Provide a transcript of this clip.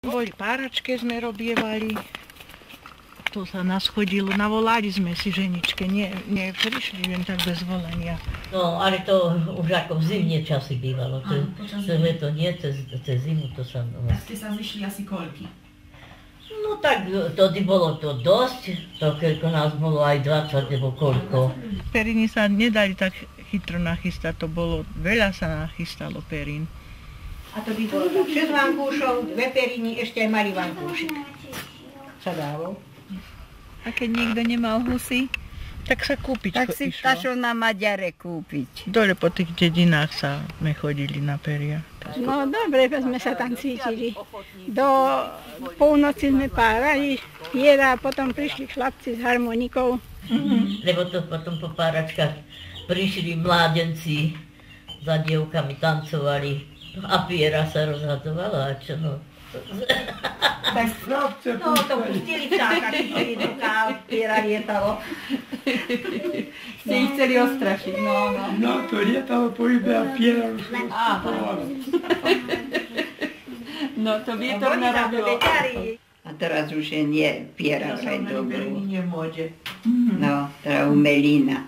Boli páračke sme robievali. To sa nás chodilo, navolali sme si ženičke, neprišli len tak bez volania. No, ale to už ako v zimnie časy bývalo, to leto nie, cez zimu to sa... Tak ste sa zišli asi koľky? No tak, tedy bolo to dosť, to keľko nás bolo aj 20 nebo koľko. Periny sa nedali tak chytro nachystať, to bolo, veľa sa nachystalo perín. A to by bolo 6 vankúšov, 2 periny, ešte aj malý vankúšik sa dával. A keď niekto nemal husy, tak sa kúpiť tak si šlo na Maďare kúpiť. Dole po tých dedinách sa sme chodili na peria. No dobre, sme sa tam cítili. Do polnoci sme párali piera, potom prišli chlapci s harmonikou. Lebo to potom po páračkách prišli mládenci, za dievkami tancovali a piera sa rozhadovala, a čo no. No to pustili vtáka, chytili do káv, piera lietalo. Ste ich chceli ostrašiť, no. No to lietalo po ibe a piera už vstupovalo. No to vietor narobilo. A teraz už je nie piera vraj dobrú. Nie v móde. No, teda umelina.